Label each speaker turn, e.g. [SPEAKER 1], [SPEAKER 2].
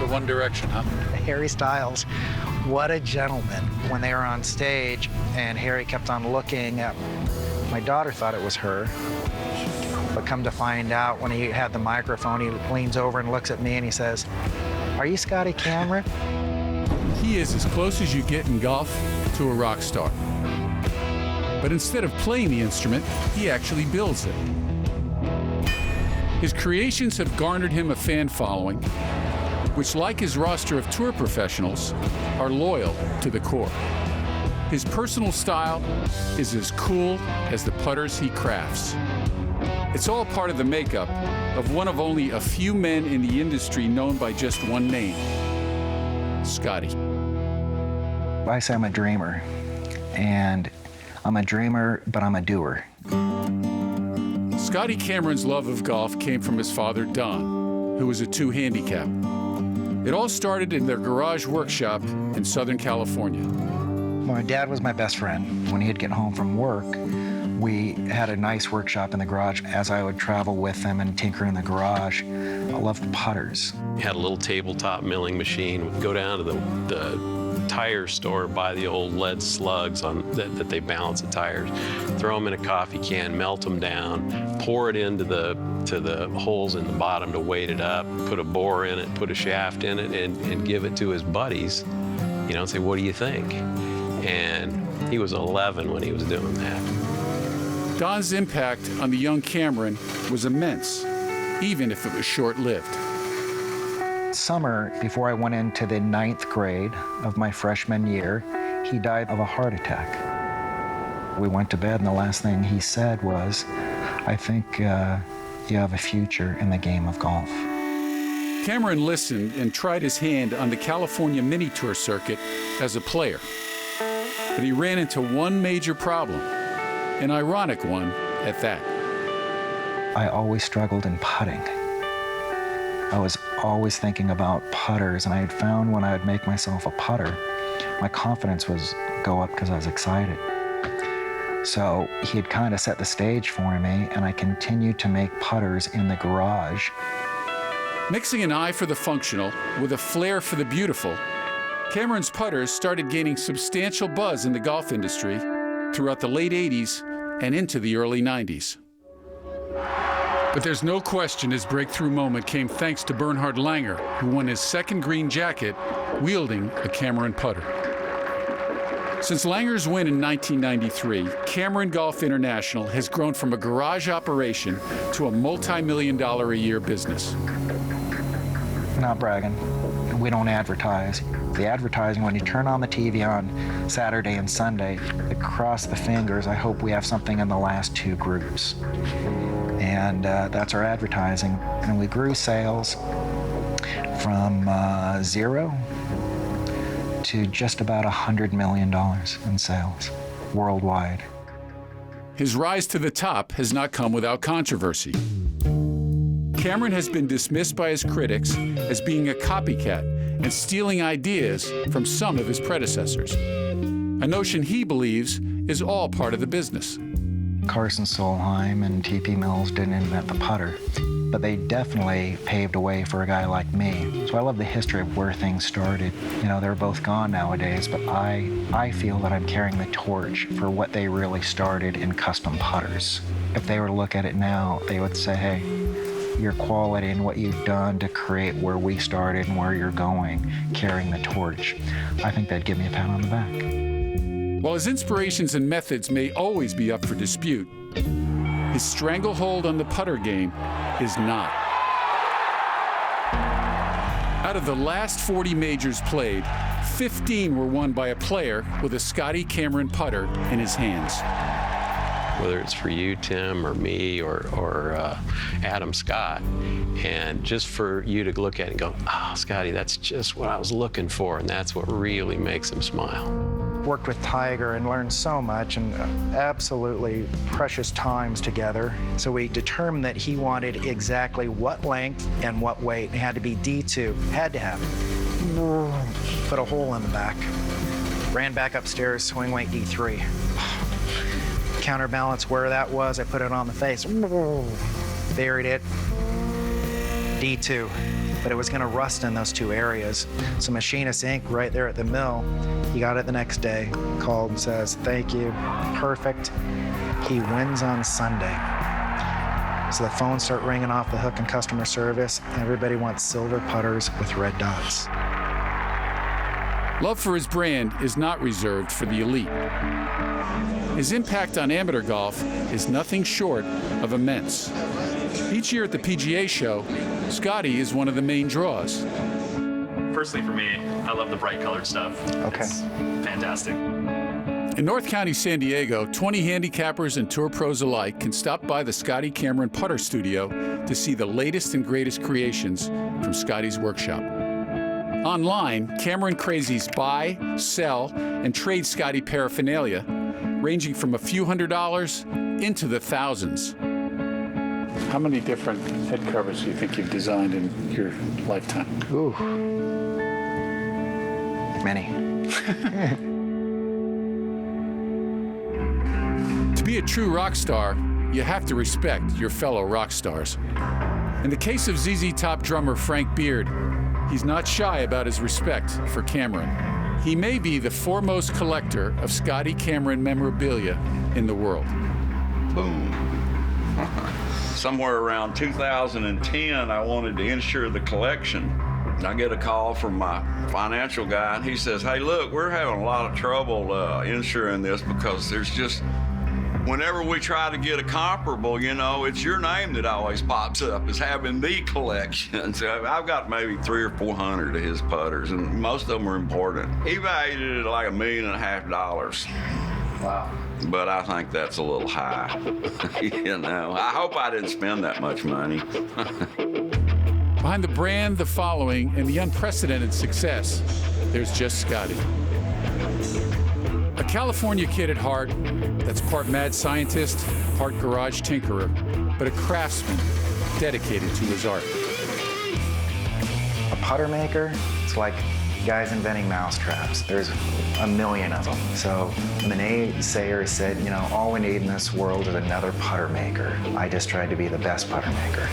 [SPEAKER 1] So One Direction, huh?
[SPEAKER 2] Harry Styles, what a gentleman. When they were on stage and Harry kept on looking at, my daughter thought it was her. But come to find out, when he had the microphone, he leans over and looks at me and he says, "Are you Scotty Cameron?"
[SPEAKER 3] He is as close as you get in golf to a rock star. But instead of playing the instrument, he actually builds it. His creations have garnered him a fan following, which, like his roster of tour professionals, are loyal to the core. His personal style is as cool as the putters he crafts. It's all part of the makeup of one of only a few men in the industry known by just one name, Scotty.
[SPEAKER 2] I say I'm a dreamer, and I'm a dreamer, but I'm a doer.
[SPEAKER 3] Scotty Cameron's love of golf came from his father, Don, who was a 2 handicap. It all started in their garage workshop in Southern California.
[SPEAKER 2] My dad was my best friend. When he'd get home from work, we had a nice workshop in the garage. As I would travel with him and tinker in the garage, I loved putters.
[SPEAKER 4] He had a little tabletop milling machine. We'd go down to the tire store, buy the old lead slugs that they balance the tires, throw them in a coffee can, melt them down, pour it into the holes in the bottom to weight it up, put a bore in it, put a shaft in it, and give it to his buddies, you know, and say, "What do you think?" And he was 11 when he was doing that.
[SPEAKER 3] Don's impact on the young Cameron was immense, even if it was short-lived.
[SPEAKER 2] Summer, before I went into the 9th grade of my freshman year, he died of a heart attack. We went to bed, and the last thing he said was, "I think you have a future in the game of golf."
[SPEAKER 3] Cameron listened and tried his hand on the California mini tour circuit as a player. But he ran into one major problem, an ironic one at that.
[SPEAKER 2] I always struggled in putting. I was always thinking about putters, and I had found when I would make myself a putter, my confidence was go up because I was excited. So he had kind of set the stage for me, and I continued to make putters in the garage.
[SPEAKER 3] Mixing an eye for the functional with a flair for the beautiful, Cameron's putters started gaining substantial buzz in the golf industry throughout the late 80s and into the early 90s. But there's no question his breakthrough moment came thanks to Bernhard Langer, who won his second green jacket wielding a Cameron putter. Since Langer's win in 1993, Cameron Golf International has grown from a garage operation to a multi-million-dollar-a-year business.
[SPEAKER 2] Not bragging. We don't advertise. The advertising, when you turn on the TV on Saturday and Sunday, across the fingers, I hope we have something in the last 2 groups. And that's our advertising. And we grew sales from 0 to just about $100 million in sales worldwide.
[SPEAKER 3] His rise to the top has not come without controversy. Cameron has been dismissed by his critics as being a copycat and stealing ideas from some of his predecessors, a notion he believes is all part of the business.
[SPEAKER 2] Carson Solheim and T.P. Mills didn't invent the putter, but they definitely paved a way for a guy like me. So I love the history of where things started. You know, they're both gone nowadays, but I feel that I'm carrying the torch for what they really started in custom putters. If they were to look at it now, they would say, hey, your quality and what you've done to create where we started and where you're going, carrying the torch. I think they'd give me a pat on the back.
[SPEAKER 3] While his inspirations and methods may always be up for dispute, his stranglehold on the putter game is not. Out of the last 40 majors played, 15 were won by a player with a Scotty Cameron putter in his hands.
[SPEAKER 4] Whether it's for you, Tim, or me, or Adam Scott, and just for you to look at it and go, oh, Scotty, that's just what I was looking for, and that's what really makes him smile.
[SPEAKER 2] Worked with Tiger and learned so much, and absolutely precious times together. So we determined that he wanted exactly what length and what weight. It had to be D2, had to have it. Put a hole in the back. Ran back upstairs, swing weight D3. Counterbalance where that was, I put it on the face. Buried it. D2. but it was going to rust in those two areas. So Machinist Inc. right there at the mill, he got it the next day, called and says, thank you, perfect. He wins on Sunday. So the phones start ringing off the hook in customer service. Everybody wants silver putters with red dots.
[SPEAKER 3] Love for his brand is not reserved for the elite. His impact on amateur golf is nothing short of immense. Each year at the PGA show, Scotty is one of the main draws.
[SPEAKER 1] Personally, for me, I love the bright colored stuff.
[SPEAKER 2] Okay.
[SPEAKER 1] It's fantastic.
[SPEAKER 3] In North County, San Diego, 20 handicappers and tour pros alike can stop by the Scotty Cameron Putter Studio to see the latest and greatest creations from Scotty's workshop. Online, Cameron crazies buy, sell, and trade Scotty paraphernalia, ranging from a few $100s into the thousands.
[SPEAKER 5] How many different head covers do you think you've designed in your lifetime?
[SPEAKER 2] Ooh. Many.
[SPEAKER 3] To be a true rock star, you have to respect your fellow rock stars. In the case of ZZ Top drummer Frank Beard, he's not shy about his respect for Cameron. He may be the foremost collector of Scotty Cameron memorabilia in the world.
[SPEAKER 6] Boom. Somewhere around 2010, I wanted to insure the collection. I get a call from my financial guy, and he says, hey, look, we're having a lot of trouble insuring this because there's just, whenever we try to get a comparable, you know, it's your name that always pops up as having the collection. So I've got maybe 300 or 400 of his putters, and most of them are important. He valued it at like $1.5 million.
[SPEAKER 2] Wow.
[SPEAKER 6] But I think that's a little high. You know, I hope I didn't spend that much money.
[SPEAKER 3] Behind the brand, the following, and the unprecedented success, there's just Scotty. A California kid at heart that's part mad scientist, part garage tinkerer, but a craftsman dedicated to his art.
[SPEAKER 2] A putter maker, it's like guys inventing mousetraps. There's a million of them. So when the naysayers said, you know, all we need in this world is another putter maker, I just tried to be the best putter maker.